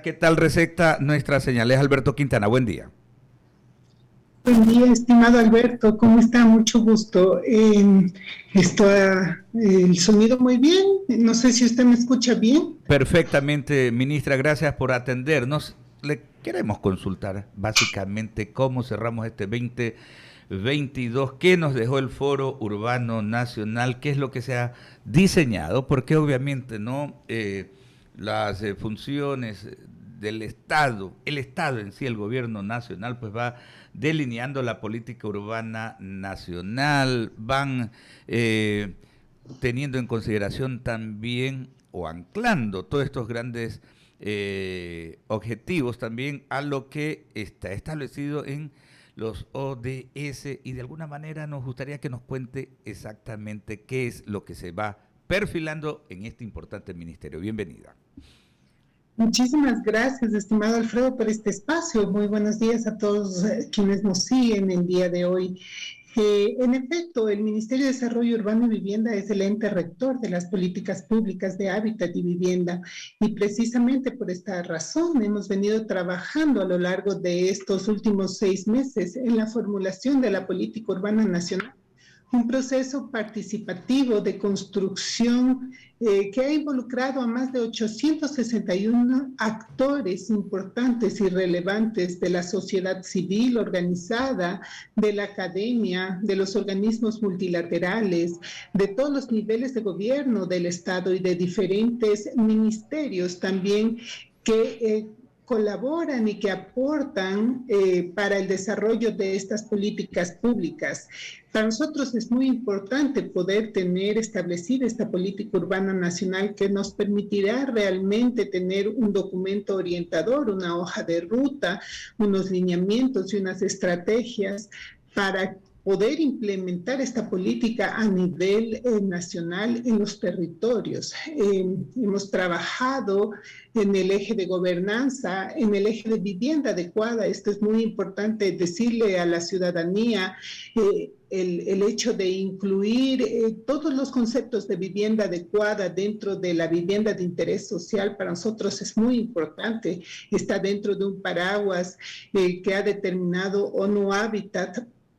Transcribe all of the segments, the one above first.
¿qué tal receta nuestra señal? Es Alberto Quintana, buen día. Buen día, estimado Alberto, ¿cómo está? Mucho gusto. Está el sonido muy bien, no sé si usted me escucha bien. Perfectamente, ministra, gracias por atendernos. Le queremos consultar básicamente cómo cerramos este 2022, qué nos dejó el Foro Urbano Nacional, qué es lo que se ha diseñado, porque obviamente no las funciones del Estado, el Estado en sí, el gobierno nacional, pues va delineando la política urbana nacional, van teniendo en consideración también o anclando todos estos grandes objetivos también a lo que está establecido en los ODS y de alguna manera nos gustaría que nos cuente exactamente qué es lo que se va perfilando en este importante ministerio. Bienvenida. Muchísimas gracias, estimado Alfredo, por este espacio. Muy buenos días a todos quienes nos siguen el día de hoy. En efecto, el Ministerio de Desarrollo Urbano y Vivienda es el ente rector de las políticas públicas de hábitat y vivienda y precisamente por esta razón hemos venido trabajando a lo largo de estos últimos 6 meses en la formulación de la política urbana nacional, un proceso participativo de construcción que ha involucrado a más de 861 actores importantes y relevantes de la sociedad civil organizada, de la academia, de los organismos multilaterales, de todos los niveles de gobierno del Estado y de diferentes ministerios también que colaboran y que aportan para el desarrollo de estas políticas públicas. Para nosotros es muy importante poder tener establecida esta política urbana nacional que nos permitirá realmente tener un documento orientador, una hoja de ruta, unos lineamientos y unas estrategias para poder implementar esta política a nivel nacional en los territorios. Hemos trabajado en el eje de gobernanza, en el eje de vivienda adecuada. Esto es muy importante decirle a la ciudadanía. El hecho de incluir todos los conceptos de vivienda adecuada dentro de la vivienda de interés social para nosotros es muy importante. Está dentro de un paraguas que ha determinado ONU Habitat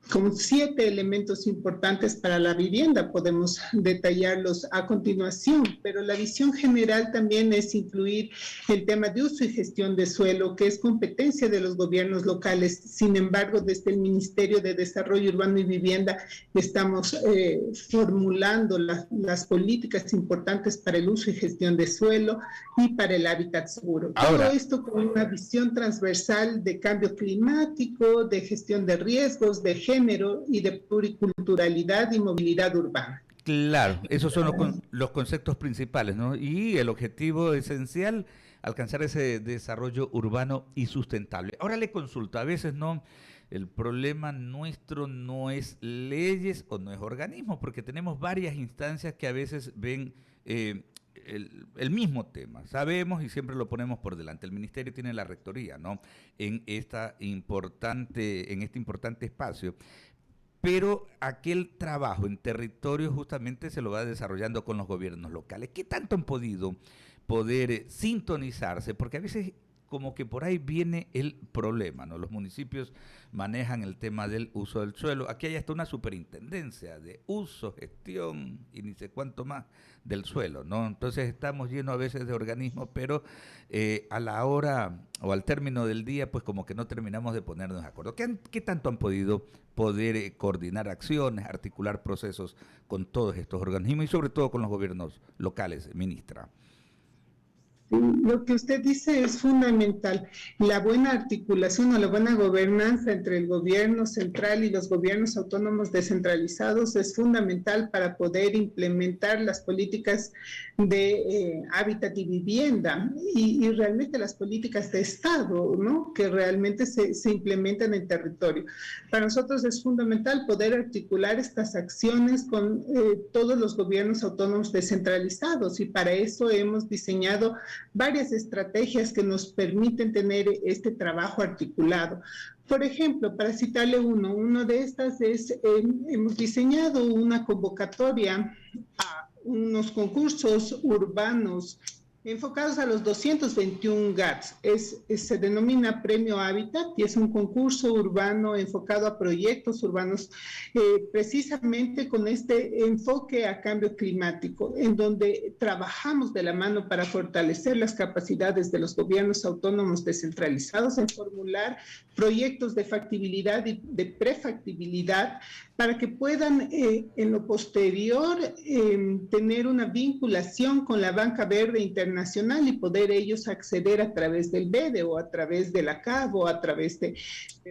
con 7 elementos importantes para la vivienda. Podemos detallarlos a continuación, pero la visión general también es incluir el tema de uso y gestión de suelo, que es competencia de los gobiernos locales. Sin embargo, desde el Ministerio de Desarrollo Urbano y Vivienda estamos formulando las políticas importantes para el uso y gestión de suelo y para el hábitat seguro. Todo Ahora, esto con una visión transversal de cambio climático, de gestión de riesgos, de género y de pluriculturalidad y movilidad urbana. claro, esos son los conceptos principales, ¿no? Y el objetivo esencial, alcanzar ese desarrollo urbano y sustentable. Ahora le consulto, a veces no, el problema nuestro no es leyes o no es organismos, porque tenemos varias instancias que a veces ven el mismo tema. Sabemos y siempre lo ponemos por delante. El ministerio tiene la rectoría, ¿no? En este importante espacio, pero aquel trabajo en territorio justamente se lo va desarrollando con los gobiernos locales. ¿Qué tanto han podido poder sintonizarse? Porque a veces como que por ahí viene el problema, ¿no? Los municipios manejan el tema del uso del suelo. Aquí hay hasta una superintendencia de uso, gestión y ni sé cuánto más del suelo, ¿no? Entonces estamos llenos a veces de organismos, pero a la hora o al término del día, pues como que no terminamos de ponernos de acuerdo. ¿Qué tanto han podido poder coordinar acciones, articular procesos con todos estos organismos y sobre todo con los gobiernos locales, ministra? Lo que usted dice es fundamental. La buena articulación o la buena gobernanza entre el gobierno central y los gobiernos autónomos descentralizados es fundamental para poder implementar las políticas de hábitat y vivienda y realmente las políticas de Estado, ¿no? Que realmente se implementan en territorio. Para nosotros es fundamental poder articular estas acciones con todos los gobiernos autónomos descentralizados y para eso hemos diseñado varias estrategias que nos permiten tener este trabajo articulado. Por ejemplo, para citarle uno de estas es, hemos diseñado una convocatoria a unos concursos urbanos enfocados a los 221 GATS. Se denomina Premio Hábitat y es un concurso urbano enfocado a proyectos urbanos precisamente con este enfoque a cambio climático, en donde trabajamos de la mano para fortalecer las capacidades de los gobiernos autónomos descentralizados en formular proyectos de factibilidad y de prefactibilidad para que puedan en lo posterior tener una vinculación con la banca verde internacional y poder ellos acceder a través del BEDE o a través de la CAF o a través de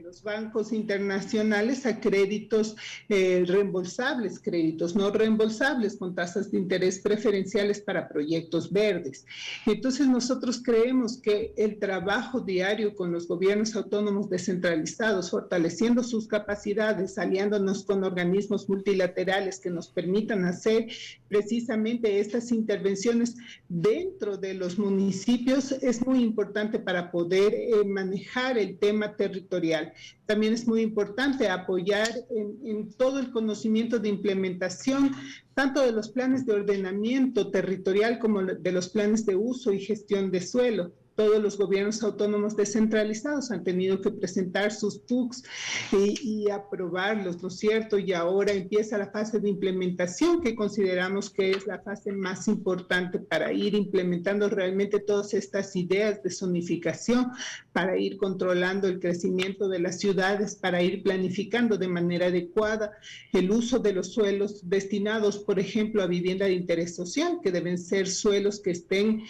los bancos internacionales a créditos reembolsables, créditos no reembolsables con tasas de interés preferenciales para proyectos verdes. Entonces nosotros creemos que el trabajo diario con los gobiernos autónomos descentralizados, fortaleciendo sus capacidades, aliándonos con organismos multilaterales que nos permitan hacer precisamente estas intervenciones dentro de los municipios es muy importante para poder manejar el tema territorial. También es muy importante apoyar en todo el conocimiento de implementación, tanto de los planes de ordenamiento territorial como de los planes de uso y gestión de suelo. Todos los gobiernos autónomos descentralizados han tenido que presentar sus PUCs y aprobarlos, ¿no es cierto? Y ahora empieza la fase de implementación, que consideramos que es la fase más importante para ir implementando realmente todas estas ideas de zonificación, para ir controlando el crecimiento de las ciudades, para ir planificando de manera adecuada el uso de los suelos destinados, por ejemplo, a vivienda de interés social, que deben ser suelos que estén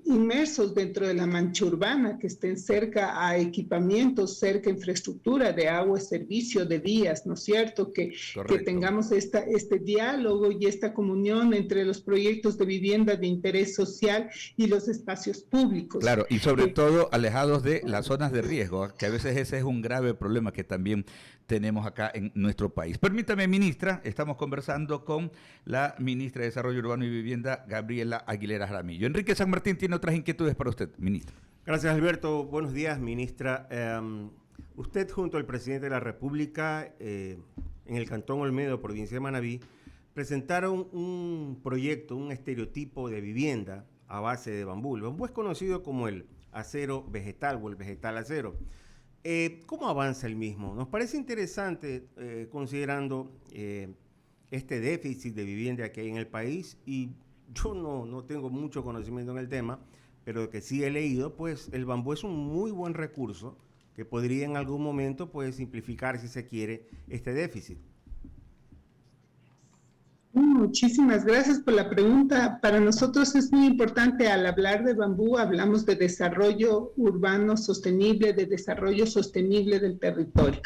inmersos dentro de la mancha urbana, que estén cerca a equipamientos, cerca a infraestructura de agua, servicio, de vías, ¿no es cierto? Que tengamos este diálogo y esta comunión entre los proyectos de vivienda de interés social y los espacios públicos. Claro, y sobre todo alejados de las zonas de riesgo, que a veces ese es un grave problema que también tenemos acá en nuestro país. Permítame, ministra, estamos conversando con la ministra de Desarrollo Urbano y Vivienda, Gabriela Aguilera Jaramillo. Enrique San Martín tiene otras inquietudes para usted, ministra. Gracias, Alberto. Buenos días, ministra. Usted junto al presidente de la República en el Cantón Olmedo, provincia de Manabí, presentaron un proyecto, un estereotipo de vivienda a base de bambú. El bambú es conocido como el acero vegetal o el vegetal acero. ¿Cómo avanza el mismo? Nos parece interesante considerando este déficit de vivienda que hay en el país, y yo no tengo mucho conocimiento en el tema, pero que sí he leído, pues el bambú es un muy buen recurso que podría en algún momento pues simplificar, si se quiere, este déficit. Muchísimas gracias por la pregunta. Para nosotros es muy importante, al hablar de bambú, hablamos de desarrollo urbano sostenible, de desarrollo sostenible del territorio.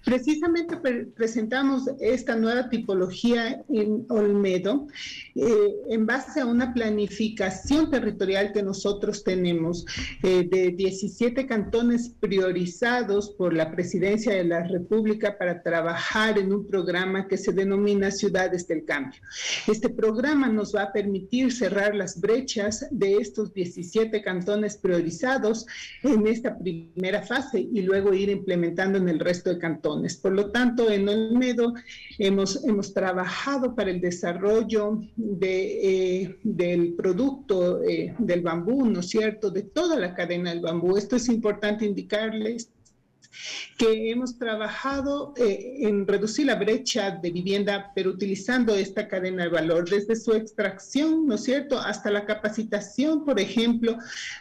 Precisamente presentamos esta nueva tipología en Olmedo en base a una planificación territorial que nosotros tenemos de 17 cantones priorizados por la Presidencia de la República para trabajar en un programa que se denomina Ciudades del Cambio. Este programa nos va a permitir cerrar las brechas de estos 17 cantones priorizados en esta primera fase y luego ir implementando en el resto de cantones. Por lo tanto, en Olmedo hemos trabajado para el desarrollo del producto del bambú, ¿no es cierto?, de toda la cadena del bambú. Esto es importante indicarles, que hemos trabajado en reducir la brecha de vivienda, pero utilizando esta cadena de valor, desde su extracción, ¿no es cierto?, hasta la capacitación, por ejemplo,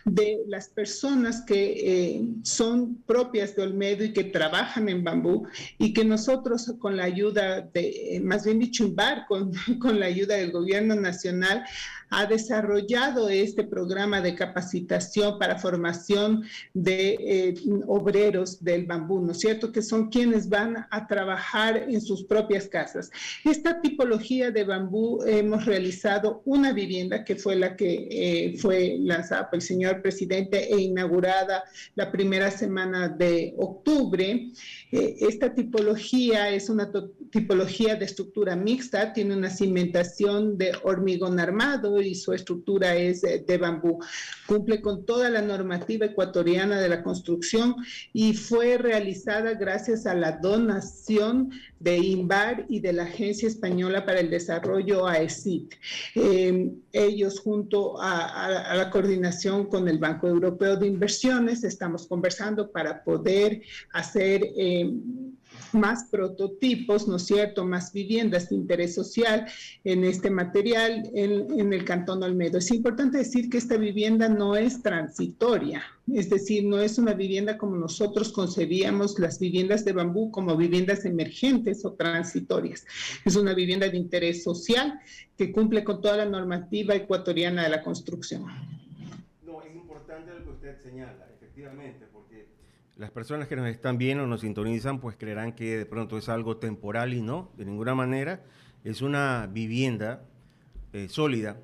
de las personas que son propias de Olmedo y que trabajan en bambú, y que nosotros con la ayuda de, más bien dicho, INVAR, con la ayuda del gobierno nacional, ha desarrollado este programa de capacitación para formación de obreros del bambú, ¿no es cierto?, que son quienes van a trabajar en sus propias casas. Esta tipología de bambú hemos realizado una vivienda que fue la que fue lanzada por el señor presidente e inaugurada la primera semana de octubre. Esta tipología es una tipología de estructura mixta, tiene una cimentación de hormigón armado techo y su estructura es de bambú. Cumple con toda la normativa ecuatoriana de la construcción y fue realizada gracias a la donación de INVAR y de la Agencia Española para el Desarrollo, AECID. Ellos, junto a la coordinación con el Banco Europeo de Inversiones, estamos conversando para poder hacer más prototipos, ¿no es cierto?, más viviendas de interés social en este material en el Cantón Olmedo. Es importante decir que esta vivienda no es transitoria, es decir, no es una vivienda como nosotros concebíamos las viviendas de bambú, como viviendas emergentes o transitorias. Es una vivienda de interés social que cumple con toda la normativa ecuatoriana de la construcción. No, es importante lo que usted señala, efectivamente, porque las personas que nos están viendo o nos sintonizan, pues creerán que de pronto es algo temporal y no, de ninguna manera. Es una vivienda sólida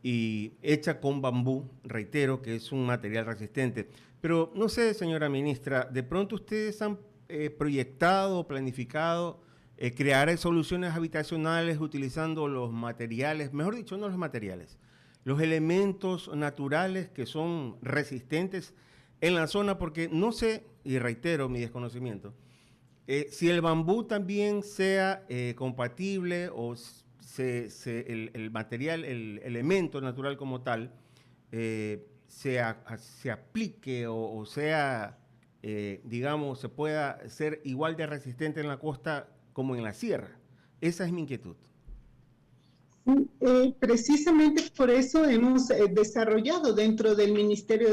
y hecha con bambú, reitero que es un material resistente. Pero no sé, señora ministra, de pronto ustedes han proyectado, planificado crear soluciones habitacionales utilizando los materiales, mejor dicho, no los materiales, los elementos naturales que son resistentes en la zona, porque no sé, y reitero mi desconocimiento, si el bambú también sea compatible o el material, el elemento natural como tal, se aplique o sea, digamos, se pueda ser igual de resistente en la costa como en la sierra. Esa es mi inquietud. Precisamente por eso hemos desarrollado dentro del Ministerio,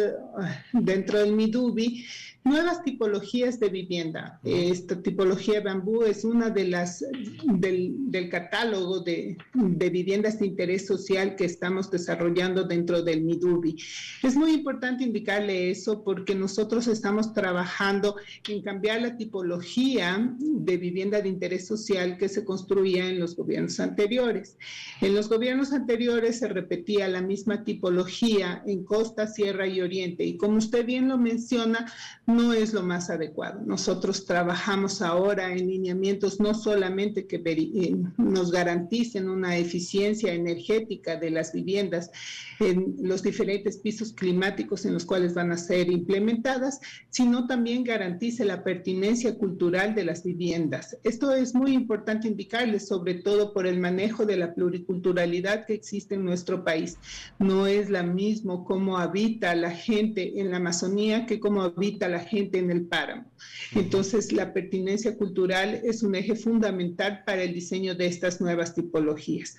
dentro del MIDUBI, nuevas tipologías de vivienda. Esta tipología de bambú es una de las del catálogo de viviendas de interés social que estamos desarrollando dentro del MIDUBI. Es muy importante indicarle eso porque nosotros estamos trabajando en cambiar la tipología de vivienda de interés social que se construía en los gobiernos anteriores. En los gobiernos anteriores se repetía la misma tipología en costa, sierra y oriente, y como usted bien lo menciona, no es lo más adecuado. Nosotros trabajamos ahora en lineamientos no solamente que nos garanticen una eficiencia energética de las viviendas en los diferentes pisos climáticos en los cuales van a ser implementadas, sino también garantice la pertinencia cultural de las viviendas. Esto es muy importante indicarles, sobre todo por el manejo de la pluriculturalidad que existe en nuestro país. No es la misma cómo habita la gente en la Amazonía que cómo habita la gente en el páramo. Entonces, la pertinencia cultural es un eje fundamental para el diseño de estas nuevas tipologías.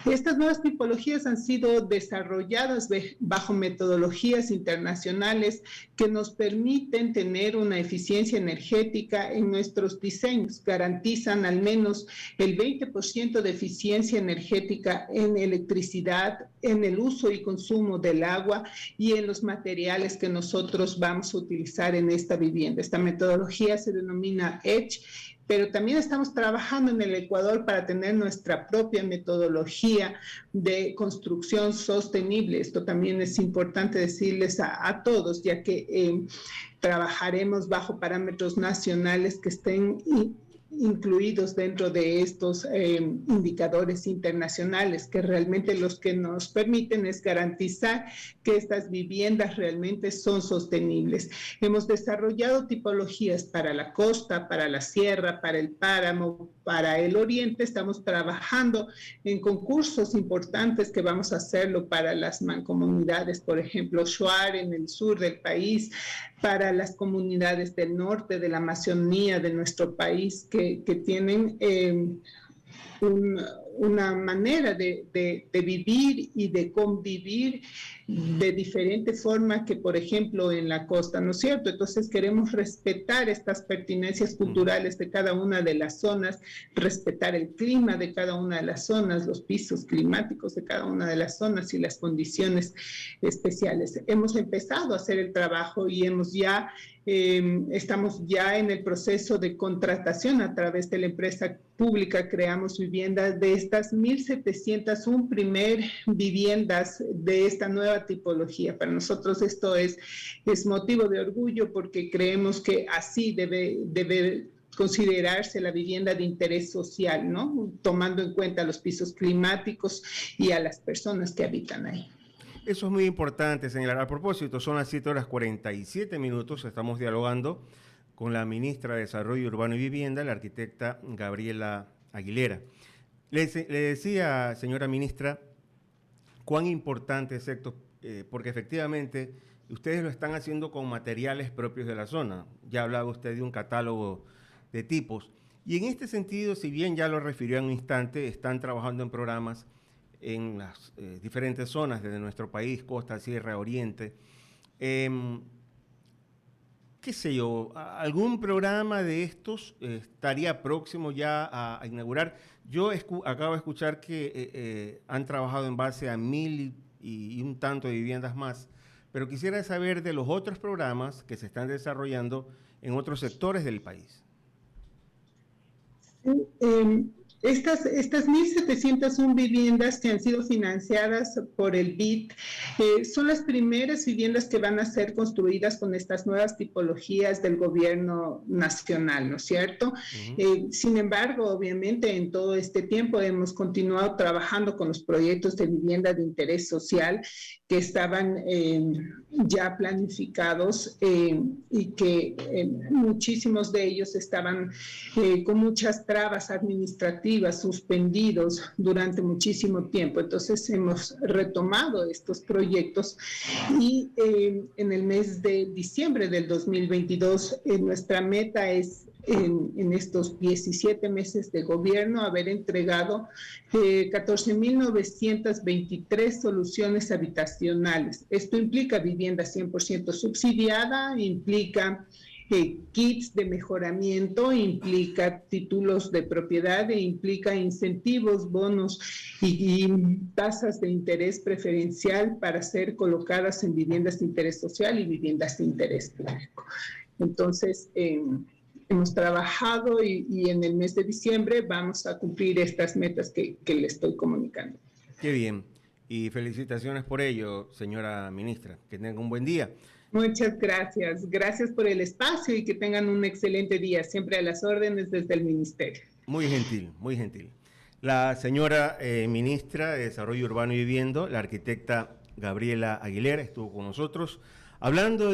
Estas nuevas tipologías han sido desarrolladas bajo metodologías internacionales que nos permiten tener una eficiencia energética en nuestros diseños. Garantizan al menos el 20% de eficiencia energética en electricidad, en el uso y consumo del agua y en los materiales que nosotros vamos a utilizar en esta vivienda. Esta metodología se denomina EDGE, pero también estamos trabajando en el Ecuador para tener nuestra propia metodología de construcción sostenible. Esto también es importante decirles a todos, ya que trabajaremos bajo parámetros nacionales que estén incluidos dentro de estos indicadores internacionales, que realmente los que nos permiten es garantizar que estas viviendas realmente son sostenibles. Hemos desarrollado tipologías para la costa, para la sierra, para el páramo, para el oriente. Estamos trabajando en concursos importantes que vamos a hacerlo para las mancomunidades, por ejemplo, Shuar en el sur del país, para las comunidades del norte de la Amazonía de nuestro país que tienen una manera de vivir y de convivir de diferente forma que, por ejemplo, en la costa, ¿no es cierto? Entonces queremos respetar estas pertinencias culturales de cada una de las zonas, respetar el clima de cada una de las zonas, los pisos climáticos de cada una de las zonas y las condiciones especiales. Hemos empezado a hacer el trabajo y estamos ya en el proceso de contratación a través de la empresa pública. Creamos viviendas de estas 1.701 primer viviendas de esta nueva tipología. Para nosotros esto es motivo de orgullo porque creemos que así debe considerarse la vivienda de interés social, ¿no? Tomando en cuenta los pisos climáticos y a las personas que habitan ahí. Eso es muy importante señalar. A propósito, son las 7:47, estamos dialogando con la ministra de Desarrollo Urbano y Vivienda, la arquitecta Gabriela Aguilera. Le decía, señora ministra, cuán importante es esto, porque efectivamente ustedes lo están haciendo con materiales propios de la zona. Ya hablaba usted de un catálogo de tipos. Y en este sentido, si bien ya lo refirió en un instante, están trabajando en programas en las diferentes zonas de nuestro país, costa, sierra, oriente. ¿Qué sé yo? ¿Algún programa de estos estaría próximo ya a inaugurar? Yo acabo de escuchar que han trabajado en base a 1,000 y un tanto de viviendas más, pero quisiera saber de los otros programas que se están desarrollando en otros sectores del país. Estas 1.701 viviendas que han sido financiadas por el BID son las primeras viviendas que van a ser construidas con estas nuevas tipologías del gobierno nacional, ¿no es cierto? Sin embargo, obviamente, en todo este tiempo hemos continuado trabajando con los proyectos de vivienda de interés social que estaban ya planificados y que muchísimos de ellos estaban con muchas trabas administrativas suspendidos durante muchísimo tiempo. Entonces hemos retomado estos proyectos y en el mes de diciembre del 2022 nuestra meta es en estos 17 meses de gobierno haber entregado 14.923 soluciones habitacionales. Esto implica vivienda 100% subsidiada, implica kits de mejoramiento, implica títulos de propiedad e implica incentivos, bonos y tasas de interés preferencial para ser colocadas en viviendas de interés social y viviendas de interés público. Entonces, hemos trabajado y en el mes de diciembre vamos a cumplir estas metas que le estoy comunicando. Qué bien. Y felicitaciones por ello, señora ministra. Que tenga un buen día. Muchas gracias. Gracias por el espacio y que tengan un excelente día. Siempre a las órdenes desde el ministerio. Muy gentil, muy gentil. La señora ministra de Desarrollo Urbano y Vivienda, la arquitecta Gabriela Aguilera, estuvo con nosotros hablando de